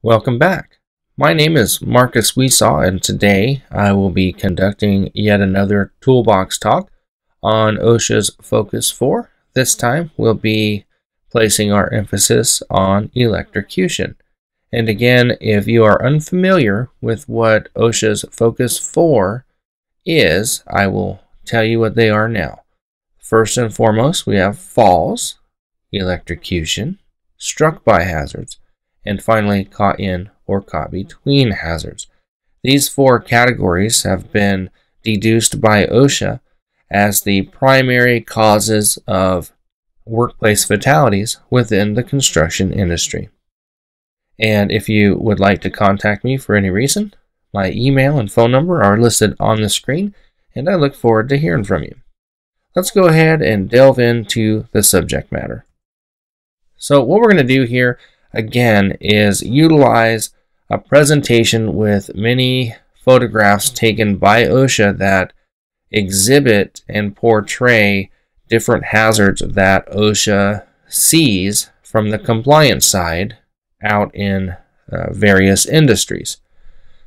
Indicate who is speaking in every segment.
Speaker 1: Welcome back. My name is Markus Wesaw, and today I will be conducting yet another Toolbox talk on OSHA's Focus Four. This time we'll be placing our emphasis on electrocution. And again, if you are unfamiliar with what OSHA's Focus Four is, I will tell you what they are now. First and foremost, we have falls, electrocution, struck by hazards, and finally caught in or caught between hazards. These four categories have been deduced by OSHA as the primary causes of workplace fatalities within the construction industry. And if you would like to contact me for any reason, my email and phone number are listed on the screen, and I look forward to hearing from you. Let's go ahead and delve into the subject matter. So what we're going to do here again is utilize a presentation with many photographs taken by OSHA that exhibit and portray different hazards that OSHA sees from the compliance side out in various industries.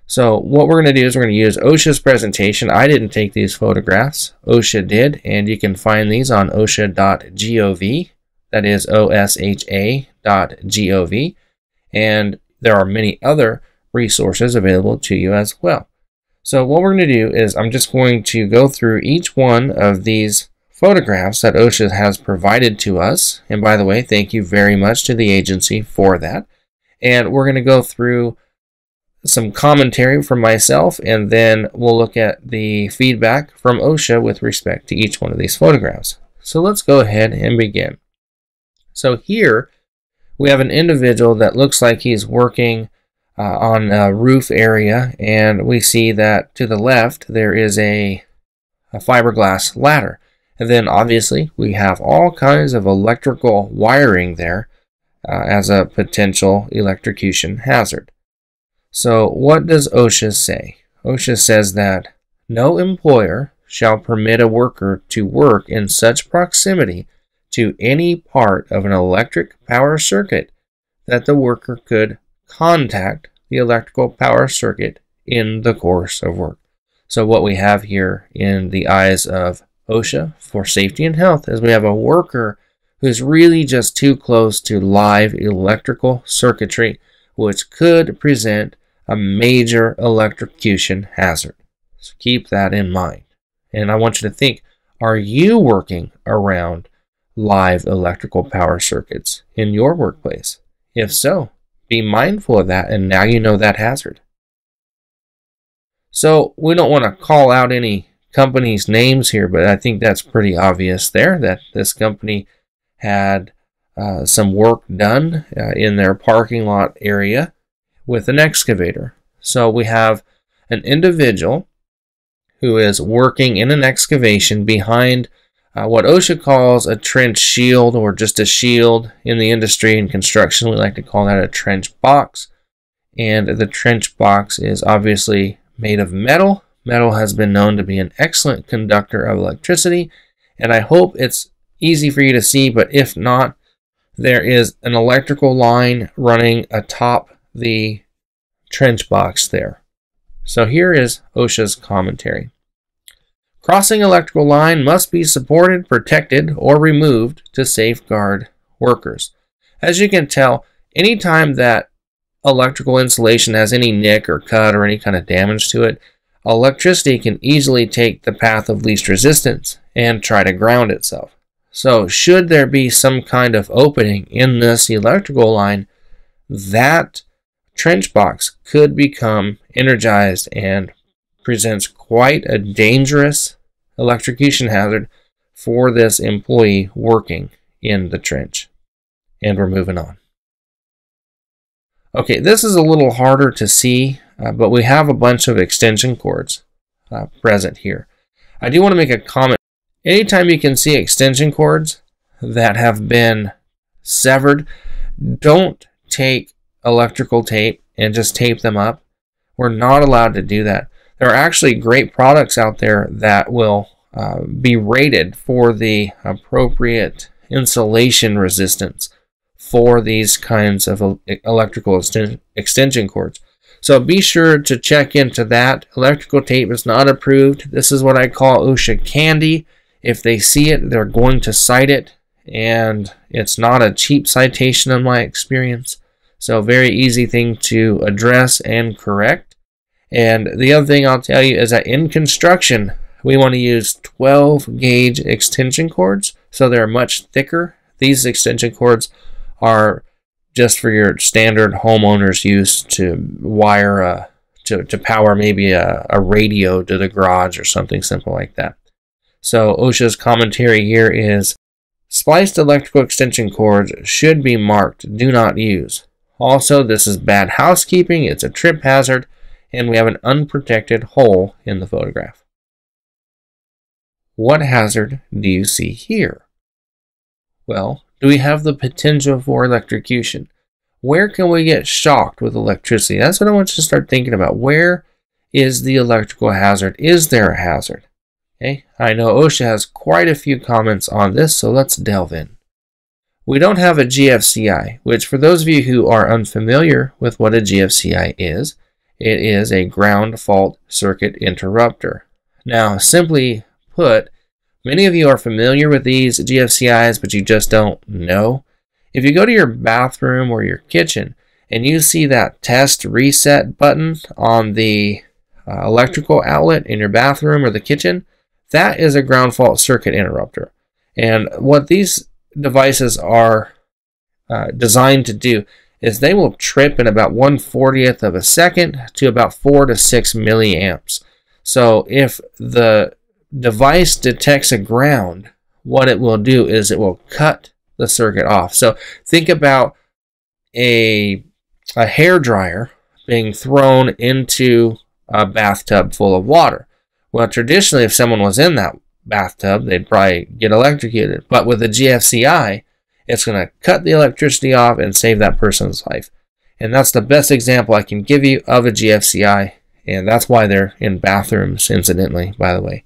Speaker 1: So what we're going to do is we're going to use OSHA's presentation. I didn't take these photographs. OSHA did, and you can find these on OSHA.gov. That is OSHA.gov. And there are many other resources available to you as well. So what we're going to do is I'm just going to go through each one of these photographs that OSHA has provided to us. And by the way, thank you very much to the agency for that. And we're going to go through some commentary from myself, and then we'll look at the feedback from OSHA with respect to each one of these photographs. So let's go ahead and begin. So here we have an individual that looks like he's working on a roof area, and we see that to the left there is a fiberglass ladder. And then obviously we have all kinds of electrical wiring there as a potential electrocution hazard. So what does OSHA say? OSHA says that no employer shall permit a worker to work in such proximity to any part of an electric power circuit that the worker could contact the electrical power circuit in the course of work. So what we have here in the eyes of OSHA for safety and health is we have a worker who's really just too close to live electrical circuitry, which could present a major electrocution hazard. So keep that in mind. And I want you to think, are you working around live electrical power circuits in your workplace? If so, be mindful of that, and now you know that hazard. So we don't want to call out any companies' names here, but I think that's pretty obvious there that this company had some work done in their parking lot area with an excavator. So we have an individual who is working in an excavation behind what OSHA calls a trench shield, or just a shield. In the industry and construction, we like to call that a trench box. And the trench box is obviously made of metal. Metal has been known to be an excellent conductor of electricity, and I hope it's easy for you to see, but if not, there is an electrical line running atop the trench box there. So here is OSHA's commentary. Crossing electrical line must be supported, protected, or removed to safeguard workers. As you can tell, anytime that electrical insulation has any nick or cut or any kind of damage to it, electricity can easily take the path of least resistance and try to ground itself. So should there be some kind of opening in this electrical line, that trench box could become energized and presents quite a dangerous electrocution hazard for this employee working in the trench. And we're moving on. Okay, this is a little harder to see, but we have a bunch of extension cords present here. I do want to make a comment. Anytime you can see extension cords that have been severed, don't take electrical tape and just tape them up. We're not allowed to do that. There are actually great products out there that will be rated for the appropriate insulation resistance for these kinds of electrical extension cords. So be sure to check into that. Electrical tape is not approved. This is what I call OSHA candy. If they see it, they're going to cite it, and it's not a cheap citation in my experience. So very easy thing to address and correct. And the other thing I'll tell you is that in construction, we want to use 12 gauge extension cords, so they're much thicker. These extension cords are just for your standard homeowner's use to wire to power maybe a radio to the garage or something simple like that. So OSHA's commentary here is spliced electrical extension cords should be marked do not use. Also, this is bad housekeeping, it's a trip hazard, and we have an unprotected hole in the photograph. What hazard do you see here? Well, do we have the potential for electrocution? Where can we get shocked with electricity? That's what I want you to start thinking about. Where is the electrical hazard? Is there a hazard? Okay, I know OSHA has quite a few comments on this, so let's delve in. We don't have a GFCI, which for those of you who are unfamiliar with what a GFCI is, it is a ground fault circuit interrupter. Now, simply put, many of you are familiar with these GFCIs, but you just don't know. If you go to your bathroom or your kitchen and you see that test reset button on the electrical outlet in your bathroom or the kitchen, that is a ground fault circuit interrupter. And what these devices are designed to do is they will trip in about 1/40th of a second to about 4 to 6 milliamps. So if the device detects a ground, what it will do is it will cut the circuit off. So think about a hair dryer being thrown into a bathtub full of water. Well, traditionally, if someone was in that bathtub, they'd probably get electrocuted. But with a GFCI, it's going to cut the electricity off and save that person's life. And that's the best example I can give you of a GFCI. And that's why they're in bathrooms, incidentally, by the way.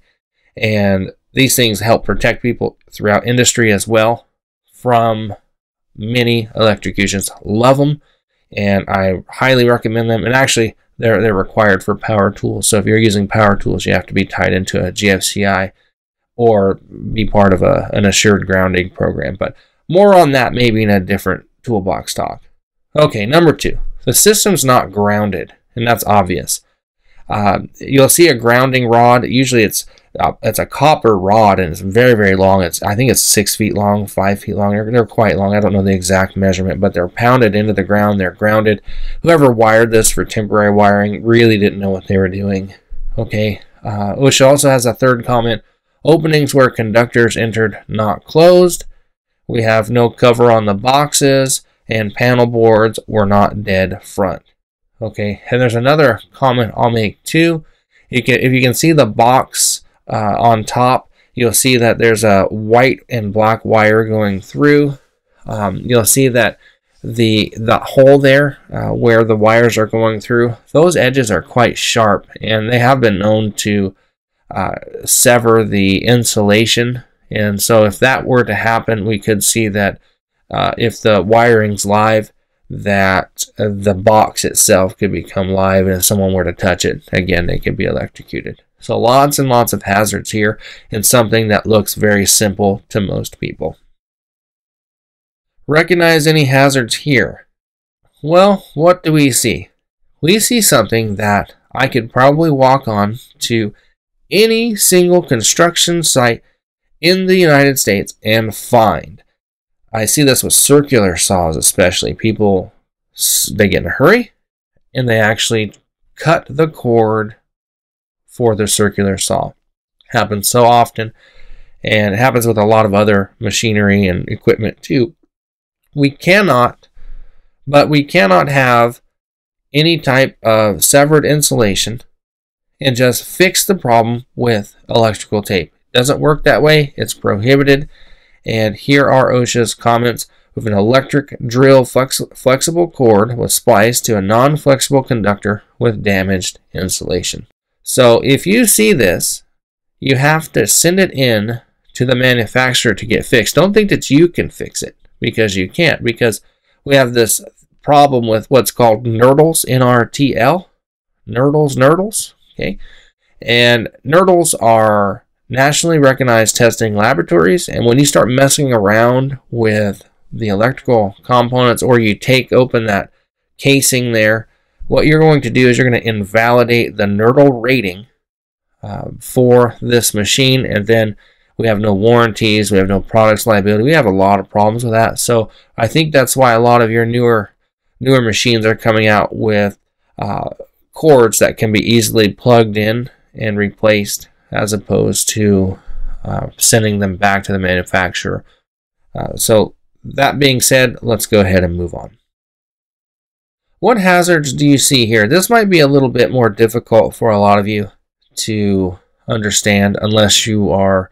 Speaker 1: And these things help protect people throughout industry as well from many electrocutions. Love them, and I highly recommend them. And actually, they're required for power tools. So if you're using power tools, you have to be tied into a GFCI or be part of an assured grounding program. But more on that maybe in a different toolbox talk. Okay, number 2. The system's not grounded, and that's obvious. You'll see a grounding rod. Usually it's a copper rod, and it's very, very long. I think it's 6 feet long, 5 feet long. They're quite long. I don't know the exact measurement, but they're pounded into the ground. They're grounded. Whoever wired this for temporary wiring really didn't know what they were doing. Okay. OSHA also has a third comment. Openings where conductors entered not closed. We have no cover on the boxes, and panel boards were not dead front. Okay, and there's another comment I'll make too. If you can see the box on top, you'll see that there's a white and black wire going through. You'll see that the hole there where the wires are going through, those edges are quite sharp, and they have been known to sever the insulation. And so if that were to happen, we could see that if the wiring's live, that the box itself could become live, and if someone were to touch it, again, they could be electrocuted. So lots and lots of hazards here, and something that looks very simple to most people. Recognize any hazards here? Well, what do we see? We see something that I could probably walk on to any single construction site in the United States and find. I see this with circular saws especially. People, they get in a hurry and they actually cut the cord for the circular saw. Happens so often, and it happens with a lot of other machinery and equipment too. We cannot have any type of severed insulation and just fix the problem with electrical tape. It doesn't work that way. It's prohibited. And here are OSHA's comments. With an electric drill flexible cord was spliced to a non-flexible conductor with damaged insulation. So if you see this, you have to send it in to the manufacturer to get fixed. Don't think that you can fix it. because you can't, because we have this problem with what's called NRTLs, NRTL, NRTLs, okay? And NRTLs are nationally recognized testing laboratories, and when you start messing around with the electrical components, or you take open that casing there, what you're going to do is you're going to invalidate the NRTL rating for this machine, and then we have no warranties, we have no products liability, we have a lot of problems with that. So I think that's why a lot of your newer machines are coming out with cords that can be easily plugged in and replaced, as opposed to sending them back to the manufacturer. So that being said, let's go ahead and move on. What hazards do you see here? This might be a little bit more difficult for a lot of you to understand unless you are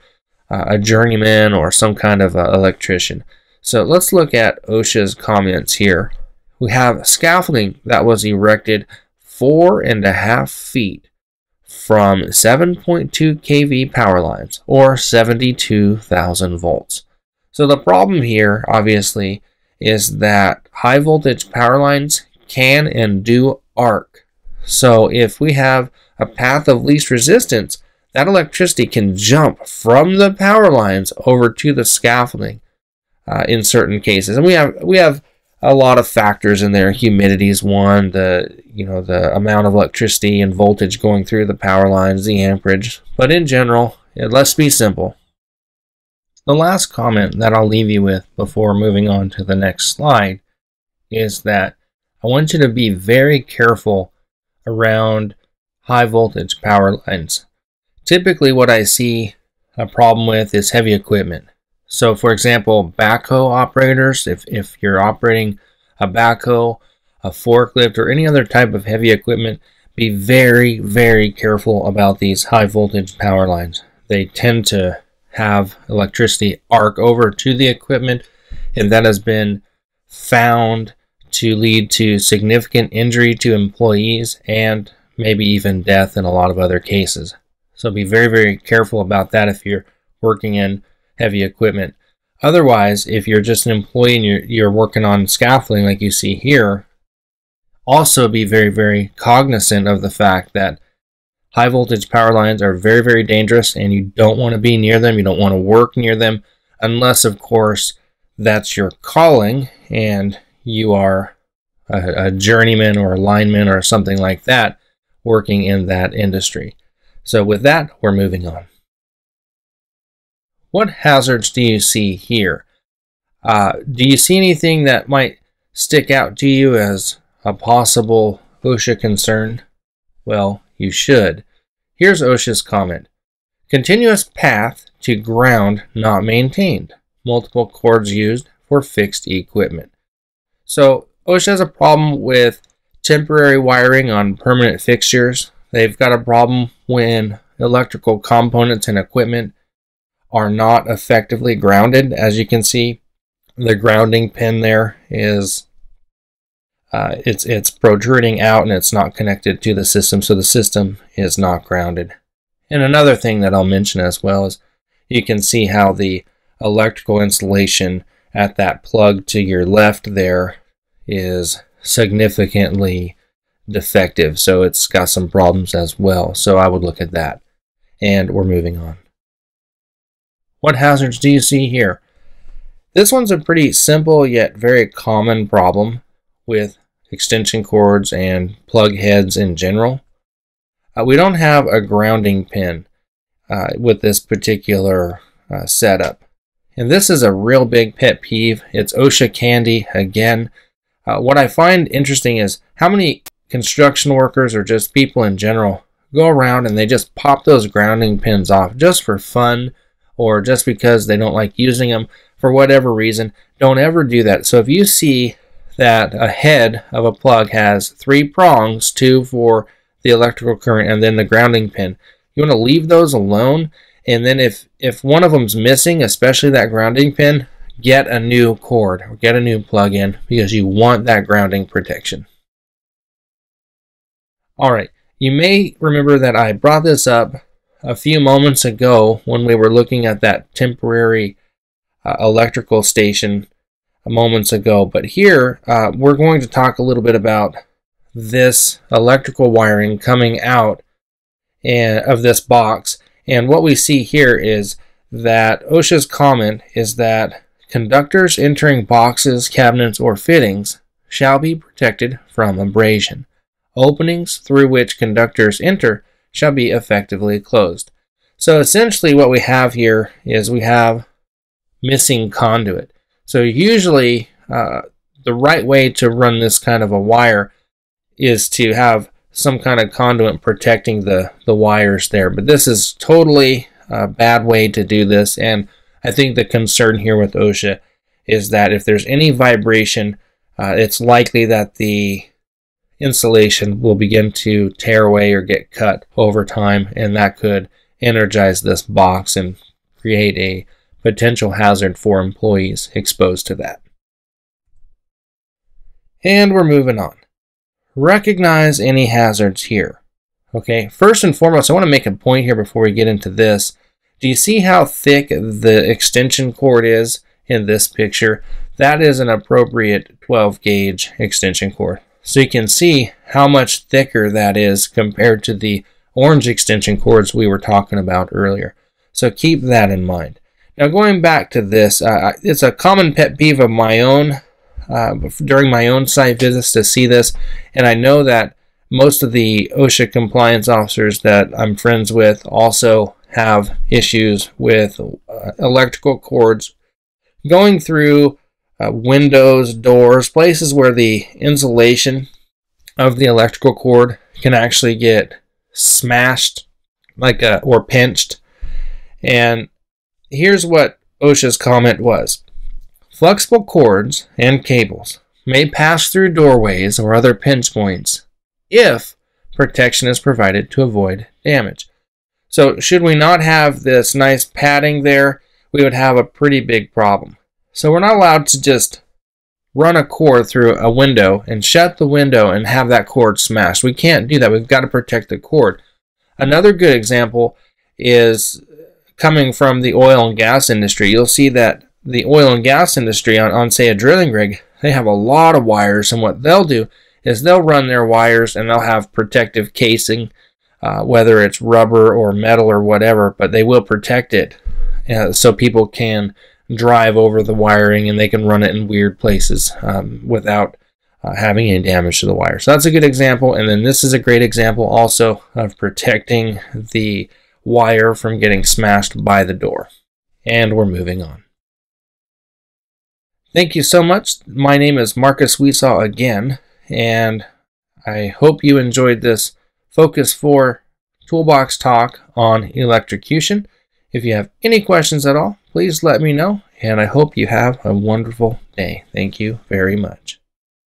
Speaker 1: a journeyman or some kind of electrician. So let's look at OSHA's comments here. We have scaffolding that was erected 4.5 feet from 7.2 kV power lines, or 72,000 volts. So the problem here, obviously, is that high voltage power lines can and do arc. So if we have a path of least resistance, that electricity can jump from the power lines over to the scaffolding in certain cases. And we have a lot of factors in there. Humidity is one, the amount of electricity and voltage going through the power lines, the amperage. But in general, let's be simple. The last comment that I'll leave you with before moving on to the next slide is that I want you to be very careful around high voltage power lines. Typically what I see a problem with is heavy equipment. So for example, backhoe operators, if you're operating a backhoe, a forklift, or any other type of heavy equipment, be very, very careful about these high voltage power lines. They tend to have electricity arc over to the equipment, and that has been found to lead to significant injury to employees and maybe even death in a lot of other cases. So be very, very careful about that if you're working in heavy equipment. Otherwise, if you're just an employee and you're working on scaffolding like you see here, also be very, very cognizant of the fact that high voltage power lines are very, very dangerous, and you don't want to be near them. You don't want to work near them unless, of course, that's your calling and you are a journeyman or a lineman or something like that working in that industry. So with that, we're moving on. What hazards do you see here? Do you see anything that might stick out to you as a possible OSHA concern? Well, you should. Here's OSHA's comment. Continuous path to ground not maintained. Multiple cords used for fixed equipment. So OSHA has a problem with temporary wiring on permanent fixtures. They've got a problem when electrical components and equipment are not effectively grounded. As you can see, the grounding pin there is it's protruding out and it's not connected to the system, so the system is not grounded. And another thing that I'll mention as well is you can see how the electrical installation at that plug to your left there is significantly defective, so it's got some problems as well. So I would look at that. And we're moving on. What hazards do you see here? This one's a pretty simple yet very common problem with extension cords and plug heads in general. We don't have a grounding pin with this particular setup. And this is a real big pet peeve. It's OSHA candy again. What I find interesting is how many construction workers or just people in general go around and they just pop those grounding pins off just for fun, or just because they don't like using them for whatever reason. Don't ever do that. So if you see that a head of a plug has 3 prongs, 2 for the electrical current and then the grounding pin, you want to leave those alone. And then if one of them's missing, especially that grounding pin, get a new cord or get a new plug in, because you want that grounding protection. Alright, you may remember that I brought this up a few moments ago when we were looking at that temporary electrical station moments ago. But here, we're going to talk a little bit about this electrical wiring coming out of this box. And what we see here is that OSHA's comment is that conductors entering boxes, cabinets, or fittings shall be protected from abrasion. Openings through which conductors enter shall be effectively closed. So essentially what we have here is we have missing conduit. So usually the right way to run this kind of a wire is to have some kind of conduit protecting the wires there. But this is totally a bad way to do this, and I think the concern here with OSHA is that if there's any vibration, it's likely that the insulation will begin to tear away or get cut over time, and that could energize this box and create a potential hazard for employees exposed to that. And we're moving on. Recognize any hazards here. Okay, first and foremost, I want to make a point here before we get into this. Do you see how thick the extension cord is in this picture? That is an appropriate 12 gauge extension cord. So you can see how much thicker that is compared to the orange extension cords we were talking about earlier. So keep that in mind. Now going back to this, it's a common pet peeve of my own during my own site visits to see this, and I know that most of the OSHA compliance officers that I'm friends with also have issues with electrical cords going through windows, doors, places where the insulation of the electrical cord can actually get smashed or pinched. And here's what OSHA's comment was. Flexible cords and cables may pass through doorways or other pinch points if protection is provided to avoid damage. So should we not have this nice padding there, we would have a pretty big problem. So we're not allowed to just run a cord through a window and shut the window and have that cord smashed. We can't do that. We've got to protect the cord. Another good example is coming from the oil and gas industry. You'll see that the oil and gas industry on say a drilling rig, they have a lot of wires, and what they'll do is they'll run their wires and they'll have protective casing, whether it's rubber or metal or whatever, but they will protect it so people can drive over the wiring and they can run it in weird places without having any damage to the wire. So that's a good example, and then this is a great example also of protecting the wire from getting smashed by the door. And we're moving on. Thank you so much. My name is Markus Wesaw again, and I hope you enjoyed this Focus 4 Toolbox talk on electrocution. If you have any questions at all, please let me know, and I hope you have a wonderful day. Thank you very much.